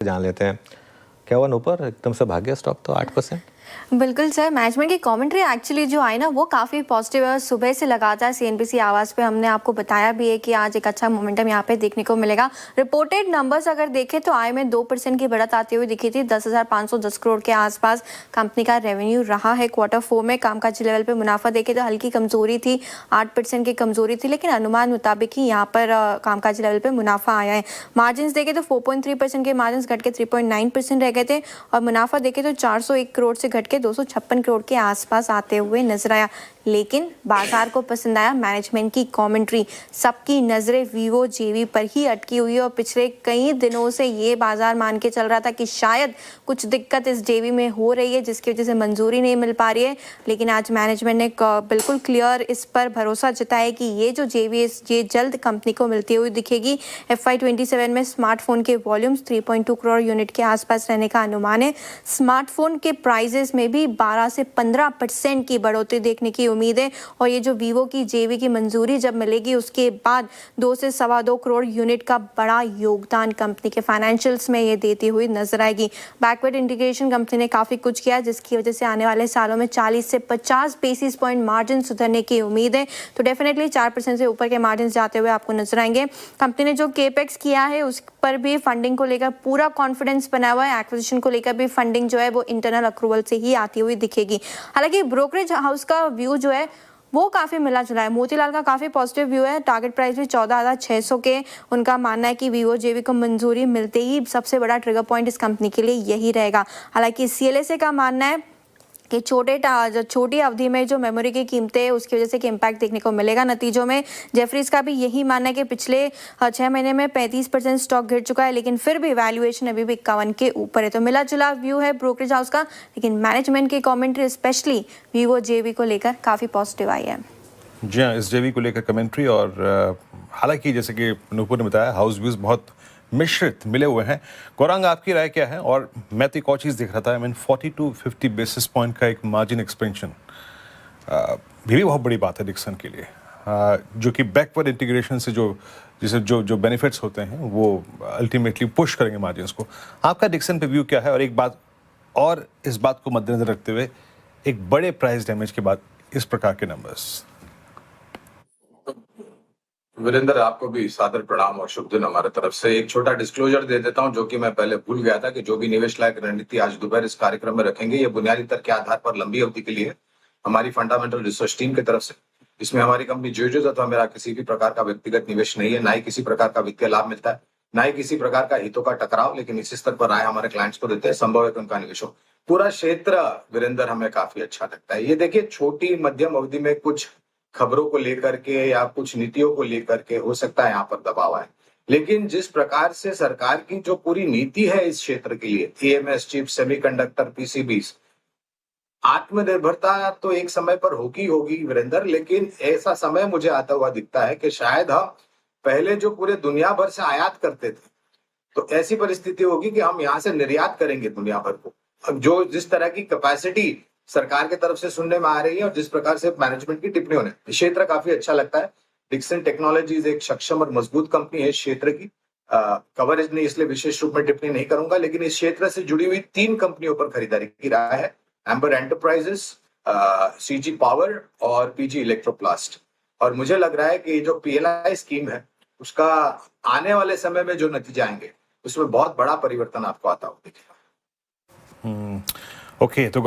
जान लेते हैं क्या हुआ ऊपर एकदम से भाग गया स्टॉक तो 8%। बिल्कुल सर, मैनेजमेंट की कमेंट्री एक्चुअली जो आई ना वो काफ़ी पॉजिटिव है। सुबह से लगातार सीएनबीसी आवाज़ पे हमने आपको बताया भी है कि आज एक अच्छा मोमेंटम यहाँ पे देखने को मिलेगा। रिपोर्टेड नंबर्स अगर देखें तो आय में 2% की बढ़त आती हुई दिखी थी। 10,510 करोड़ के आसपास कंपनी का रेवेन्यू रहा है। Q4 में कामकाजी लेवल पे मुनाफा देखे तो हल्की कमजोरी थी, 8% की कमजोरी थी, लेकिन अनुमान मुताबिक ही यहाँ पर कामकाजी लेवल पे मुनाफा आया है। मार्जिन देखे तो 4.3% के मार्जिन घट के 3.9% रह गए थे और मुनाफा देखे तो 401 करोड़ से घट के 256 करोड़ के आसपास आते हुए नजर आया। लेकिन बाजार को पसंद आया मैनेजमेंट की कमेंट्री। सबकी नजरें वीवो जेवी पर ही अटकी हुई है और पिछले कई दिनों से ये बाजार मान के चल रहा था कि शायद कुछ दिक्कत इस जेवी में हो रही है जिसकी वजह से मंजूरी नहीं मिल पा रही है। लेकिन आज मैनेजमेंट ने बिल्कुल क्लियर इस पर भरोसा जताया कि ये जो जेवी ये जल्द कंपनी को मिलती हुई दिखेगी। FY27 में स्मार्टफोन के वॉल्यूम्स 3.2 करोड़ यूनिट के आसपास रहने का अनुमान है। स्मार्टफोन के प्राइजेस में भी 12 से 15% की बढ़ोतरी देखने की उम्मीद है और ये जो वीवो की जेवी की मंजूरी जब मिलेगी उसके बाद 2 से 2.25 करोड़ यूनिट का बड़ा योगदान कंपनी के फाइनेंशियल्स में ये देती हुई नजर आएगी। बैकवर्ड इंटीग्रेशन कंपनी ने काफी कुछ किया जिसकी वजह से आने वाले सालों में 40 से 50 बेसिस पॉइंट मार्जिन सुधरने की उम्मीद है। तो डेफिनेटली 4% से ऊपर के मार्जिन जाते हुए आपको नजर आएंगे। कंपनी ने जो केपेक्स किया है उस पर भी फंडिंग को लेकर पूरा कॉन्फिडेंस बना हुआ है। एक्विजिशन को लेकर भी फंडिंग जो है वो इंटरनल अक्रूवल से ही आती हुई दिखेगी। हालांकि ब्रोकरेज हाउस का व्यू जो है वो काफ़ी मिला जुला है। मोतीलाल का काफ़ी पॉजिटिव व्यू है। टारगेट प्राइस भी 14,600 के उनका मानना है कि वीवो जेवी को मंजूरी मिलते ही सबसे बड़ा ट्रिगर पॉइंट इस कंपनी के लिए यही रहेगा। हालांकि CLSA का मानना है कि छोटी अवधि में जो मेमोरी की कीमतें हैं उसकी वजह से इम्पैक्ट देखने को मिलेगा नतीजों में। जेफरीज का भी यही मानना है कि पिछले 6 महीने में 35% स्टॉक गिर चुका है लेकिन फिर भी वैल्यूएशन अभी भी 51 के ऊपर है। तो मिला जुला व्यू है ब्रोकरेज हाउस का, लेकिन मैनेजमेंट की कमेंट्री स्पेशली वीवो जेवी को लेकर काफ़ी पॉजिटिव आई है। जी हाँ, इस जेवी को लेकर कमेंट्री और हालांकि जैसे कि नूपुर ने बताया हाउस व्यूज बहुत मिश्रित मिले हुए हैं। गौरांग, आपकी राय क्या है? और मैं तो एक और चीज़ देख रहा था, 40 to 50 बेसिस पॉइंट का एक मार्जिन एक्सपेंशन भी बहुत बड़ी बात है डिक्सन के लिए, जो कि बैकवर्ड इंटीग्रेशन से जो बेनिफिट्स होते हैं वो अल्टीमेटली पुश करेंगे मार्जिन्स को। आपका डिक्सन पे व्यू क्या है? और एक बात और, इस बात को मद्देनजर रखते हुए एक बड़े प्राइस डैमेज के बाद इस प्रकार के नंबर्स। वीरेंद्र, आपको भी सादर प्रणाम और शुभ दिन हमारे तरफ से। एक छोटा डिस्क्लोजर दे देता हूं जो कि मैं पहले भूल गया था कि जो भी निवेश लायक रणनीति आज दोपहर इस कार्यक्रम में रखेंगे ये बुनियादी तर्क के आधार पर लंबी अवधि के लिए हमारी फंडामेंटल रिसर्च टीम की तरफ से। इसमें हमारी कंपनी जोजोज अथवा मेरा किसी भी प्रकार का व्यक्तिगत निवेश नहीं है, ना ही किसी प्रकार का वित्तीय लाभ मिलता है, ना ही किसी प्रकार का हितों का टकराव। लेकिन इसी स्तर पर राय हमारे क्लाइंट्स को देते हैं, संभव है कि उनका निवेश हो। पूरा क्षेत्र वीरेंद्र हमें काफी अच्छा लगता है। ये देखिए, छोटी मध्यम अवधि में कुछ खबरों को लेकर के या कुछ नीतियों को लेकर के हो सकता है यहाँ पर दबाव आए, लेकिन जिस प्रकार से सरकार की जो पूरी नीति है इस क्षेत्र के लिए, EMS चिप, सेमीकंडक्टर, PCBs, आत्मनिर्भरता तो एक समय पर होगी वीरेंद्र, लेकिन ऐसा समय मुझे आता हुआ दिखता है कि शायद हम पहले जो पूरे दुनिया भर से आयात करते थे तो ऐसी परिस्थिति होगी कि हम यहाँ से निर्यात करेंगे दुनिया भर को। अब जो जिस तरह की कैपेसिटी सरकार की तरफ से सुनने में आ रही है और जिस प्रकार से मैनेजमेंट की टिप्पणियों ने, क्षेत्र काफी अच्छा लगता है। डिक्सन टेक्नोलॉजीज एक सक्षम और मजबूत कंपनी है इस क्षेत्र की। कवरेज नहीं, इसलिए विशेष रूप में टिप्पणी नहीं करूंगा, लेकिन इस क्षेत्र से जुड़ी हुई 3 कंपनियों पर खरीदारी की राय है: एम्बर एंटरप्राइजेस, CG पावर और PG इलेक्ट्रोप्लास्ट। और मुझे लग रहा है कि जो PLI स्कीम है उसका आने वाले समय में जो नतीजे आएंगे उसमें बहुत बड़ा परिवर्तन आपको आता हुआ दिखेगा। ओके, तो